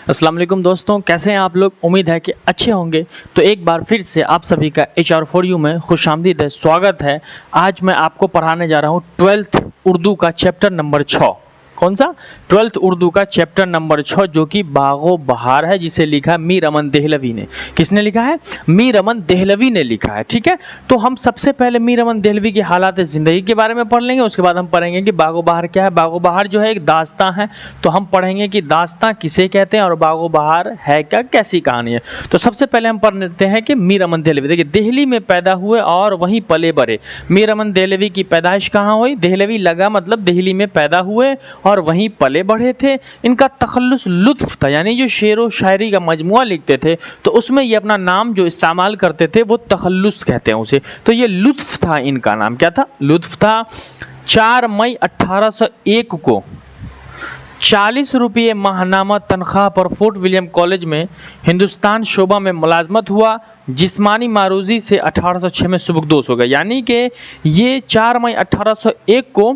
अस्सलाम वालेकुम दोस्तों, कैसे हैं आप लोग। उम्मीद है कि अच्छे होंगे। तो एक बार फिर से आप सभी का HR4U में खुशामदीद है, स्वागत है। आज मैं आपको पढ़ाने जा रहा हूँ 12th उर्दू का चैप्टर नंबर 6। कौन सा? 12th उर्दू का चैप्टर नंबर 6, जो कि बागो बहार है, जिसे लिखा है मीर अमन देहलवी ने। किसने लिखा है? मीर अमन देहलवी ने लिखा है। ठीक है, तो हम सबसे पहले मीर अमन देहलवी की हालात ज़िंदगी के बारे में पढ़ लेंगे। उसके बाद हम पढ़ेंगे कि बागो बहार क्या है। बागो बहार जो है एक दास्तां है, तो हम पढ़ेंगे कि दास्तां किसे कहते हैं और बागो बहार है क्या, कैसी कहानी है। तो सबसे पहले हम पढ़ लेते हैं कि मीर अमन देहलवी। देखिए, दिल्ली में पैदा हुए और वहीं पले बड़े। मीर अमन देहलवी की पैदाइश कहाँ हुई? देहलवी लगा मतलब दिल्ली में पैदा हुए और वहीं पले बढ़े थे। इनका तखल्लुस लुत्फ था, यानी जो शेर व शायरी का मजमुआ लिखते थे तो उसमें ये अपना नाम जो इस्तेमाल करते थे वो तखल्लुस कहते हैं उसे। तो ये लुत्फ था, इनका नाम क्या था? लुत्फ था। 4 मई 1801 को 40 रुपये माहनामा तनख्वाह पर फोर्ट विलियम कॉलेज में हिंदुस्तान शोबा में मुलाजमत हुआ। जिस्मानी मारूजी से 1806 में सुबकदोश हो गया। यानी कि ये 4 मई 1801 को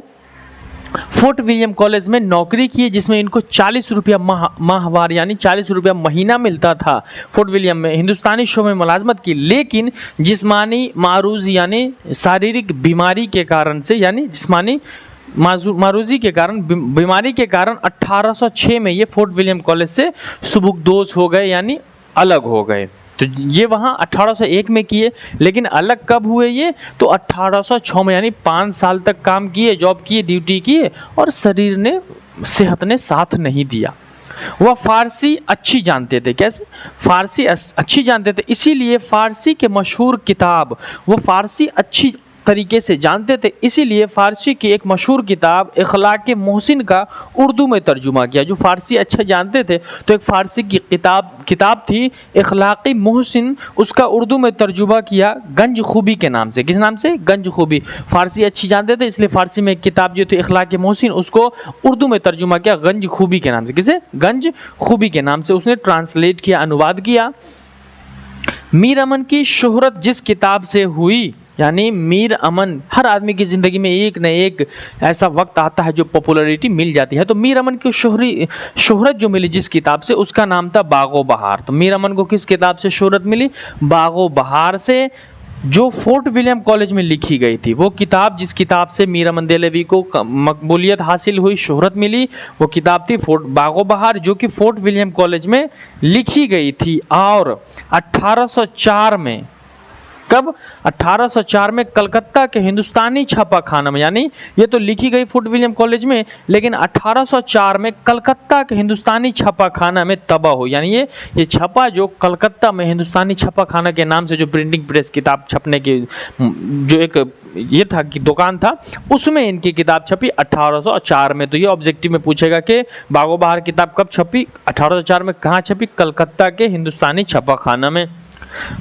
फोर्ट विलियम कॉलेज में नौकरी की, जिसमें इनको 40 रुपया माहवार यानी 40 रुपया महीना मिलता था। फोर्ट विलियम में हिंदुस्तानी शो में मुलाजमत की, लेकिन जिस्मानी मारूज यानी शारीरिक बीमारी के कारण से, यानी जिस्मानी मारूजी के कारण, बीमारी के कारण 1806 में ये फोर्ट विलियम कॉलेज से सुबकदोश हो गए, यानी अलग हो गए। तो ये वहाँ 1801 में किए, लेकिन अलग कब हुए ये? तो 1806 में, यानी 5 साल तक काम किए, जॉब किए, ड्यूटी किए और शरीर ने, सेहत ने साथ नहीं दिया। वह फारसी अच्छी जानते थे। कैसे? फारसी अच्छी जानते थे, इसीलिए फारसी के मशहूर किताब, वो फारसी अच्छी तरीके से जानते थे, इसीलिए फारसी की एक मशहूर किताब इखलाक मोहसिन का उर्दू में तर्जुमा किया। जो फारसी अच्छा जानते थे तो एक फारसी की किताब थी इखलाक मोहसिन, उसका उर्दू में तर्जुमा किया गंज खूबी के नाम से। किस नाम से? गंज खूबी। फारसी अच्छी जानते थे इसलिए फारसी में एक किताब जो थी इखलाक मोहसिन, उसको उर्दू में तर्जुमा किया गंज खूबी के नाम से। किसे? गंज खूबी के नाम से उसने ट्रांसलेट किया, अनुवाद किया। मीर अमन की शोहरत जिस किताब से हुई, यानी मीर अमन, हर आदमी की ज़िंदगी में एक न एक ऐसा वक्त आता है जो पॉपुलैरिटी मिल जाती है। तो मीर अमन की शोहरत जो मिली जिस किताब से, उसका नाम था बागो बहार। तो मीर अमन को किस किताब से शोहरत मिली? बागो बहार से, जो फोर्ट विलियम कॉलेज में लिखी गई थी। वो किताब, जिस किताब से मीर अमन देहलवी को मकबूलियत हासिल हुई, शोहरत मिली, वो किताब थी बागो बहार, जो कि फोर्ट विलियम कॉलेज में लिखी गई थी। और 1804 में, कब? 1804 में कलकत्ता के हिंदुस्तानी छापाखाना में, यानी ये तो लिखी गई फोर्ट विलियम कॉलेज में, लेकिन 1804 में कलकत्ता के हिंदुस्तानी छापाखाना में तबाह हो। यानी ये छपा जो कलकत्ता में हिंदुस्तानी छापाखाना के नाम से जो प्रिंटिंग प्रेस किताब छपने की जो एक ये था कि दुकान था, उसमें इनकी किताब छपी 1804 में। तो ये ऑब्जेक्टिव में पूछेगा कि बागो बहार किताब कब छपी? 1804 में। कहाँ छपी? कलकत्ता के हिंदुस्तानी छापाखाना में।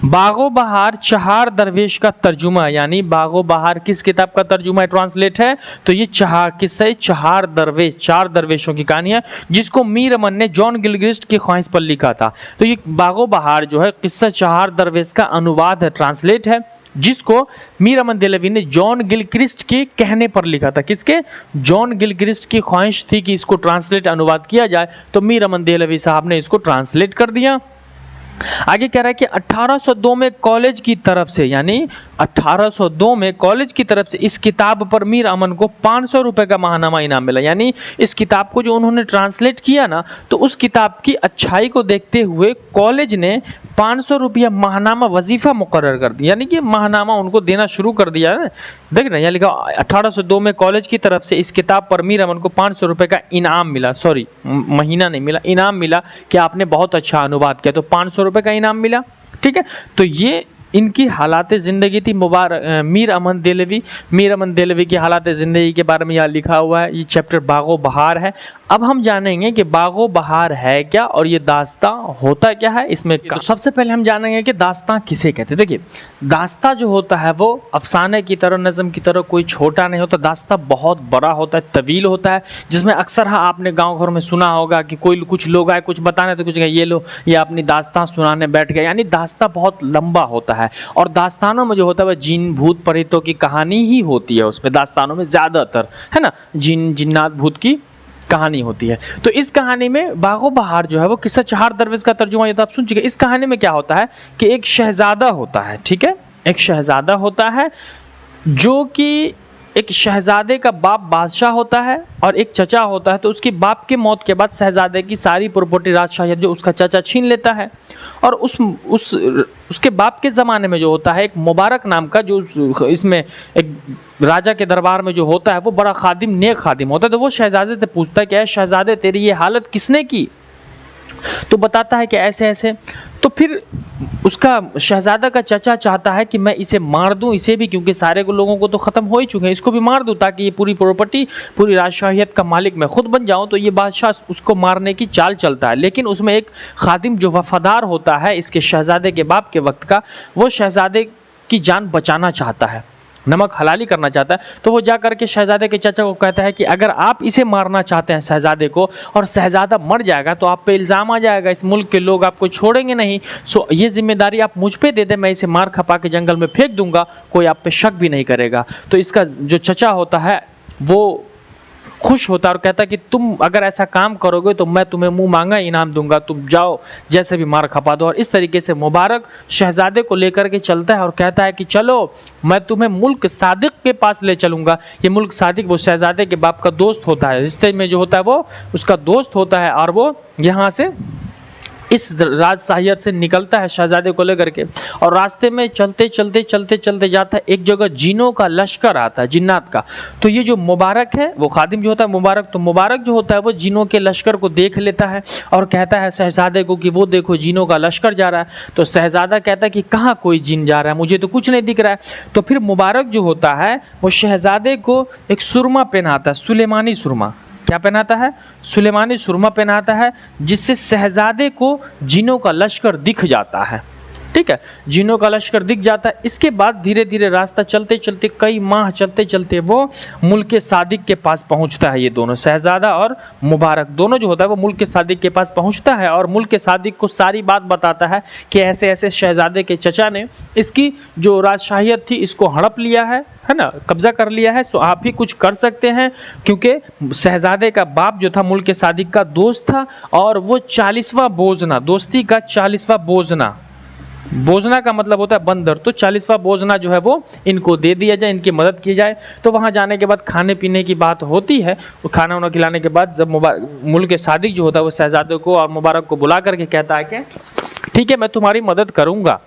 बागो बहार चहार दरवेश का तर्जुमा, यानी बागो बहार किस किताब का तर्जुमा है, ट्रांसलेट है? तो ये किससे? चहार दरवेश, 4 दरवेशों की कहानी है, जिसको मीर अमन ने जॉन गिलक्रिस्ट की ख्वाहिश पर लिखा था। तो ये बागो बहार जो है किस्सा चहार दरवेश का अनुवाद है, ट्रांसलेट है, जिसको मीर अमन देहलवी ने जॉन गिलक्रिस्ट के कहने पर लिखा था। किसके? जॉन गिलक्रिस्ट की ख्वाहिश थी कि इसको ट्रांसलेट, अनुवाद किया जाए, तो मीर अमन देहलवी साहब ने इसको ट्रांसलेट कर दिया। आगे कह रहा है कि 1802 में कॉलेज की तरफ से, यानी 1802 में कॉलेज की तरफ से इस किताब पर मीर अमन को 500 रुपये का माहनामा इनाम मिला। यानी इस किताब को जो उन्होंने ट्रांसलेट किया ना, तो उस किताब की अच्छाई को देखते हुए कॉलेज ने 500 रुपया माहनामा वजीफ़ा मुकर्रर कर दिया, यानी कि माहनामा उनको देना शुरू कर दिया है। देख रहे हैं, यहाँ लिखा 1802 में कॉलेज की तरफ से इस किताब पर मीर अमन को 500 रुपये का इनाम मिला। सॉरी, महीना नहीं मिला, इनाम मिला कि आपने बहुत अच्छा अनुवाद किया, तो 500 रुपये का इनाम मिला। ठीक है, तो ये इनकी हालात ज़िंदगी थी। मीर अमन देहलवी की हालात ज़िंदगी के बारे में यहाँ लिखा हुआ है। ये चैप्टर बागो बहार है। अब हम जानेंगे कि बागो बहार है क्या और ये दास्तां होता क्या है इसमें। तो सबसे पहले हम जानेंगे कि दास्तां किसे कहते हैं। देखिए, दास्तां जो होता है वो अफसाने की तरह, नज़म की तरह कोई छोटा नहीं होता। दास्तां बहुत बड़ा होता है, तवील होता है, जिसमें अक्सर हाँ आपने गाँव घर में सुना होगा कि कोई कुछ लोग आए कुछ बताने तो कुछ ये लो ये अपनी दास्तां सुनाने बैठ गए। यानी दास्तां बहुत लंबा होता है और दास्तानों में जो होता है वह जिन भूत प्रेतों की कहानी ही होती है। उसमें दास्तानों में ज़्यादातर है ना जिन जिन्नात भूत की कहानी होती है। तो इस कहानी में बागो बहार जो है वो किस्सा चहार दरवेश का तर्जुमा ये तो आप सुन चुके। इस कहानी में क्या होता है कि एक शहजादा होता है, ठीक है, एक शहजादा होता है जो कि एक शहजादे का बाप बादशाह होता है और एक चचा होता है। तो उसके बाप के मौत के बाद शहजादे की सारी प्रॉपर्टी राजशाहियत जो उसका चचा छीन लेता है। और उसके बाप के ज़माने में जो होता है एक मुबारक नाम का जो इसमें एक राजा के दरबार में जो होता है वो बड़ा खादिम, नेक खादिम होता है। तो वो शहजादे से पूछता है कि शहजादे तेरी ये हालत किसने की? तो बताता है कि ऐसे ऐसे। तो फिर उसका शहजादा का चचा चाहता है कि मैं इसे मार दूं, इसे भी, क्योंकि सारे लोगों को तो ख़त्म हो ही चुके हैं, इसको भी मार दूं ताकि ये पूरी प्रॉपर्टी, पूरी राजशाहियत का मालिक मैं खुद बन जाऊं। तो ये बादशाह उसको मारने की चाल चलता है। लेकिन उसमें एक खादिम जो वफादार होता है इसके शहजादे के बाप के वक्त का, वो शहजादे की जान बचाना चाहता है, नमक हलाली करना चाहता है। तो वो जा करके शहजादे के चाचा को कहता है कि अगर आप इसे मारना चाहते हैं शहजादे को, और शहजादा मर जाएगा तो आप पे इल्ज़ाम आ जाएगा, इस मुल्क के लोग आपको छोड़ेंगे नहीं। सो ये जिम्मेदारी आप मुझ पे दे दें, मैं इसे मार खपा के जंगल में फेंक दूंगा, कोई आप पे शक भी नहीं करेगा। तो इसका जो चचा होता है वो खुश होता है और कहता है कि तुम अगर ऐसा काम करोगे तो मैं तुम्हें मुंह मांगा इनाम दूंगा, तुम जाओ जैसे भी मार खपा दो। और इस तरीके से मुबारक शहजादे को लेकर के चलता है और कहता है कि चलो मैं तुम्हें मुल्क सादिक के पास ले चलूंगा। ये मुल्क सादिक वो शहजादे के बाप का दोस्त होता है, रिश्ते में जो होता है वो उसका दोस्त होता है। और वो यहाँ से इस राजशाहियत से निकलता है शहजादे को लेकर के, और रास्ते में चलते चलते जाता है एक जगह जिनों का लश्कर आता है, जिन्नात का। तो ये जो मुबारक है वो खादिम जो होता है मुबारक, तो मुबारक जो होता है वो जिनों के लश्कर को देख लेता है और कहता है शहजादे को कि वो देखो जिनों का लश्कर जा रहा है। तो शहजादा कहता है कि कहाँ कोई जिन जा रहा है, मुझे तो कुछ नहीं दिख रहा है। तो फिर मुबारक जो होता है वो शहजादे को एक सुरमा पहनाता है, सुलेमानी सुरमा। क्या पहनाता है? सुलेमानी सुरमा पहनाता है, जिससे शहजादे को जिनों का लश्कर दिख जाता है। ठीक है, जिनों का लश्कर दिख जाता है। इसके बाद धीरे धीरे रास्ता चलते चलते कई माह चलते चलते वो मुल्क सादिक के पास पहुंचता है। ये दोनों शहजादा और मुबारक दोनों जो होता है वो मुल्क सादिक के पास पहुंचता है और मुल्क सादिक को सारी बात बताता है कि ऐसे ऐसे शहजादे के चचा ने इसकी जो राजशाहियत थी इसको हड़प लिया है ना, कब्जा कर लिया है। सो आप ही कुछ कर सकते हैं, क्योंकि शहजादे का बाप जो था मुल्क सादिक का दोस्त था और वो 40वां बोझना, दोस्ती का 40वां बोझना, बोझना का मतलब होता है बंदर, तो 40वां बोझना जो है वो इनको दे दिया जाए, इनकी मदद की जाए। तो वहाँ जाने के बाद खाने पीने की बात होती है। वो खाना वाना खिलाने के बाद जब मुल्क सादिक जो होता है वो शहजादे को और मुबारक को बुला करके कहता है कि ठीक है मैं तुम्हारी मदद करूँगा,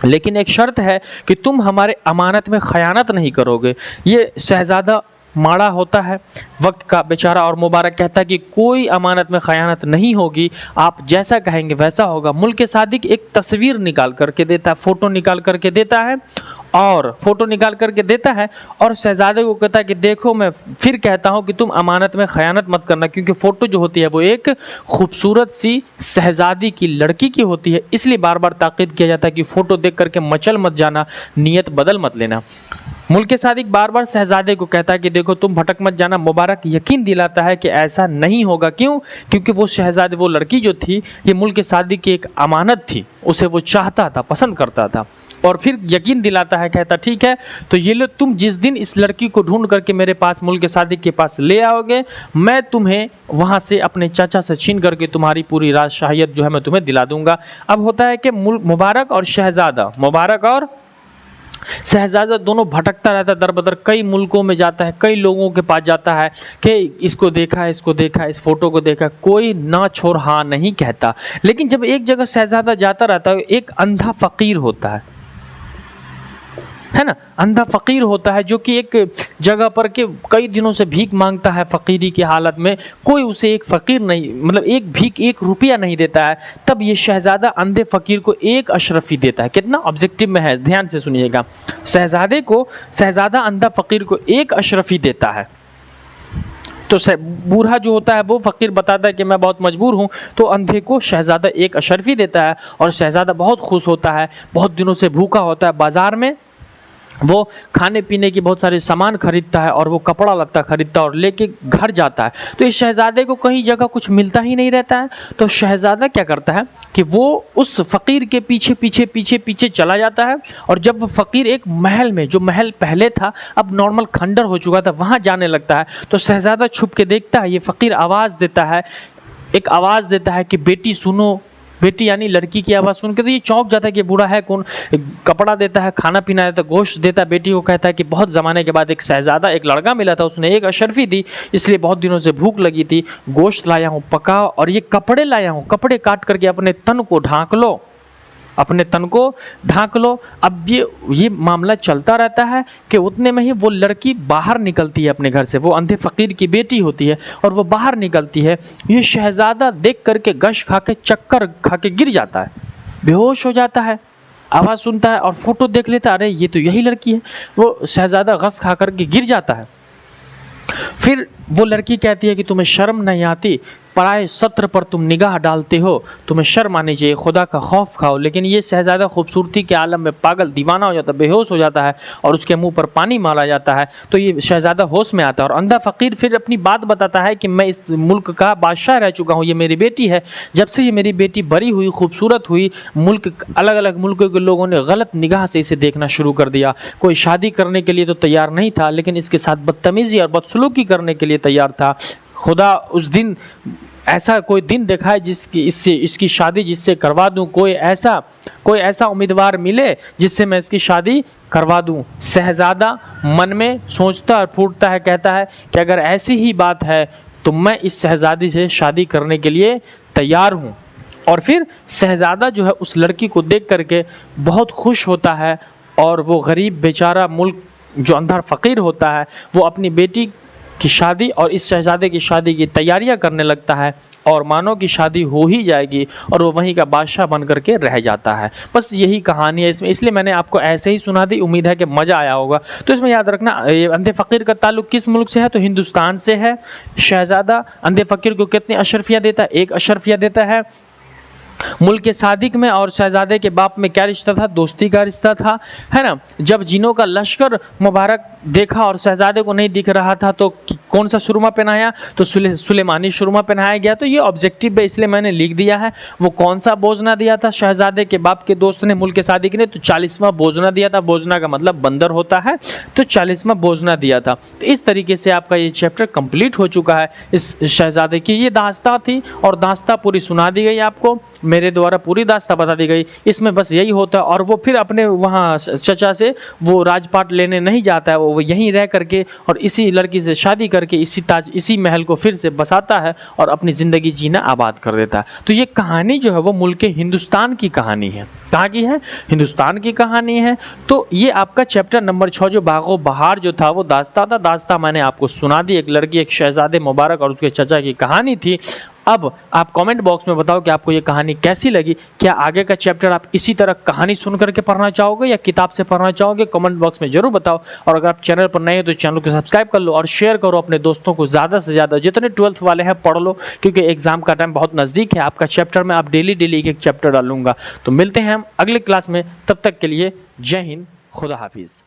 लेकिन एक शर्त है कि तुम हमारे अमानत में खयानत नहीं करोगे। ये शहजादा माड़ा होता है वक्त का बेचारा, और मुबारक कहता है कि कोई अमानत में खयानत नहीं होगी, आप जैसा कहेंगे वैसा होगा। मुल्क सादिक एक तस्वीर निकाल करके देता है, फ़ोटो निकाल करके देता है और शहजादे को कहता है कि देखो मैं फिर कहता हूँ कि तुम अमानत में खयानत मत करना, क्योंकि फ़ोटो जो होती है वो एक खूबसूरत सी शहजादी की लड़की की होती है, इसलिए बार बार ताकीद किया जाता है कि फ़ोटो देख करके मचल मत जाना, नीयत बदल मत लेना। मुल्क सादिक बार बार शहजादे को कहता है कि देखो तुम भटक मत जाना। मुबारक यकीन दिलाता है कि ऐसा नहीं होगा। क्यों? क्योंकि वो शहजादे, वो लड़की जो थी ये मुल्क सादिक की एक अमानत थी, उसे वो चाहता था, पसंद करता था। और फिर यकीन दिलाता है, कहता ठीक है तो ये लो, तुम जिस दिन इस लड़की को ढूंढ करके मेरे पास मुल्क सादिक के पास ले आओगे, मैं तुम्हें वहाँ से अपने चाचा से छीन करके तुम्हारी पूरी राजशाहियत जो है मैं तुम्हें दिला दूंगा। अब होता है कि मुबारक और शहजादा दोनों भटकता रहता है, दर बदर कई मुल्कों में जाता है, कई लोगों के पास जाता है कि इसको देखा, इस फोटो को देखा, कोई ना छोड़ हाँ नहीं कहता। लेकिन जब एक जगह शहजादा जाता रहता है, एक अंधा फ़कीर होता है ना, अंधा फ़कीर होता है जो कि एक जगह पर के कई दिनों से भीख मांगता है फ़कीरी की हालत में, कोई उसे एक फ़कीर नहीं, मतलब एक रुपया नहीं देता है। तब ये शहजादा अंधे फ़कीर को एक अशरफी देता है। कितना ऑब्जेक्टिव में है, ध्यान से सुनिएगा। शहजादा अंधा फ़कीर को एक अशरफी देता है। तो बूढ़ा जो होता है वो फ़कीर बताता है कि मैं बहुत मजबूर हूँ, तो अंधे को शहजादा एक अशरफी देता है और शहजादा बहुत खुश होता है। बहुत दिनों से भूखा होता है, बाज़ार में वो खाने पीने की बहुत सारे सामान खरीदता है और वो कपड़ा लत्ता खरीदता है और लेके घर जाता है। तो इस शहज़ादे को कहीं जगह कुछ मिलता ही नहीं रहता है। तो शहज़ादा क्या करता है कि वो उस फ़कीर के पीछे पीछे पीछे पीछे चला जाता है, और जब वो फ़कीर एक महल में, जो महल पहले था अब नॉर्मल खंडर हो चुका था, वहाँ जाने लगता है। तो शहज़ादा छुप के देखता है, ये फ़कीर आवाज़ देता है, एक आवाज़ देता है कि बेटी सुनो, बेटी यानी लड़की की आवाज़ सुन के तो ये चौंक जाता है कि बूढ़ा है कौन। कपड़ा देता है, खाना पीना देता है, गोश्त देता है। बेटी को कहता है कि बहुत ज़माने के बाद एक शहज़ादा, एक लड़का मिला था, उसने एक अशरफी दी, इसलिए बहुत दिनों से भूख लगी थी, गोश्त लाया हूँ पका, और ये कपड़े लाया हूँ, कपड़े काट करके अपने तन को ढाँक लो, अपने तन को ढाँक लो। अब ये मामला चलता रहता है कि उतने में ही वो लड़की बाहर निकलती है अपने घर से। वो अंधे फ़कीर की बेटी होती है और वो बाहर निकलती है। ये शहज़ादा देख करके गश खा के, चक्कर खा के गिर जाता है, बेहोश हो जाता है। आवाज़ सुनता है और फ़ोटो देख लेता है, अरे ये तो यही लड़की है। वो शहज़ादा गश खा करके गिर जाता है। फिर वो लड़की कहती है कि तुम्हें शर्म नहीं आती, पराए सत्र पर तुम निगाह डालते हो, तुम्हें शर्म आनी चाहिए, खुदा का खौफ खाओ। लेकिन ये शहज़ादा खूबसूरती के आलम में पागल दीवाना हो जाता है, बेहोश हो जाता है और उसके मुंह पर पानी मारा जाता है। तो ये शहज़ादा होश में आता है और अंधा फ़कीर फिर अपनी बात बताता है कि मैं इस मुल्क का बादशाह रह चुका हूँ, ये मेरी बेटी है। जब से ये मेरी बेटी बड़ी हुई, खूबसूरत हुई, अलग अलग मुल्कों के लोगों ने गलत निगाह से इसे देखना शुरू कर दिया। कोई शादी करने के लिए तो तैयार नहीं था, लेकिन इसके साथ बदतमीज़ी और बदसलूकी करने के लिए तैयार था। खुदा उस दिन ऐसा कोई दिन देखा है इसकी शादी जिससे करवा दूं, कोई ऐसा उम्मीदवार मिले जिससे मैं इसकी शादी करवा दूं। शहज़ादा मन में सोचता और फूटता है, कहता है कि अगर ऐसी ही बात है तो मैं इस शहज़ादी से शादी करने के लिए तैयार हूं। और फिर शहज़ादा जो है उस लड़की को देख करके बहुत खुश होता है, और वो गरीब बेचारा मुल्क जो अंधा फ़कीर होता है, वो अपनी बेटी की शादी और इस शहज़ादे की शादी की तैयारियां करने लगता है, और मानो की शादी हो ही जाएगी और वो वहीं का बादशाह बन करके रह जाता है। बस यही कहानी है इसमें, इसलिए मैंने आपको ऐसे ही सुना दी। उम्मीद है कि मज़ा आया होगा। तो इसमें याद रखना, ये अंधे फ़कीर का ताल्लुक किस मुल्क से है, तो हिंदुस्तान से है। शहज़ादा अंधे फ़कीर को कितनी अशरफियाँ देता है, एक अशरफिया देता है। मुल्क के सादिक में और शहज़ादे के बाप में क्या रिश्ता था, दोस्ती का रिश्ता था, है ना। जब जिनों का लश्कर मुबारक देखा और शहज़ादे को नहीं दिख रहा था तो कौन सा सुरमा पहनाया, तो सुलेमानी सुरमा पहनाया गया। तो ये ऑब्जेक्टिव है, इसलिए मैंने लिख दिया है। वो कौन सा बोझना दिया था शहज़ादे के बाप के दोस्त ने, मुल्क के सादिक ने, तो 40वां बोझना दिया था। बोझना का मतलब बंदर होता है, तो 40वां बोझना दिया था। तो इस तरीके से आपका ये चैप्टर कंप्लीट हो चुका है। इस शहज़ादे की ये दास्तां थी और दास्तां पूरी सुना दी गई आपको, मेरे द्वारा पूरी दास्तां बता दी गई। इसमें बस यही होता है, और वो फिर अपने वहाँ चचा से वो राजपाट लेने नहीं जाता है, वो यहीं रह करके और इसी लड़की से शादी करके इसी महल को फिर से बसाता है और अपनी ज़िंदगी जीना आबाद कर देता है। तो ये कहानी जो है वो मुल्क हिंदुस्तान की कहानी है। कहाँ की है, हिंदुस्तान की कहानी है। तो ये आपका चैप्टर नंबर 6 जो बागो बहार जो था वो दास्तां था। दास्तां मैंने आपको सुना दी, एक लड़की, एक शहज़ादे मुबारक और उसके चचा की कहानी थी। अब आप कमेंट बॉक्स में बताओ कि आपको ये कहानी कैसी लगी। क्या आगे का चैप्टर आप इसी तरह कहानी सुन करके पढ़ना चाहोगे या किताब से पढ़ना चाहोगे, कमेंट बॉक्स में जरूर बताओ। और अगर आप चैनल पर नए हो तो चैनल को सब्सक्राइब कर लो और शेयर करो अपने दोस्तों को, ज़्यादा से ज़्यादा जितने 12th वाले हैं पढ़ लो, क्योंकि एग्जाम का टाइम बहुत नज़दीक है। आपका चैप्टर में आप डेली एक चैप्टर डालूंगा। तो मिलते हैं हम अगले क्लास में, तब तक के लिए जय हिंद, खुदा हाफिज़।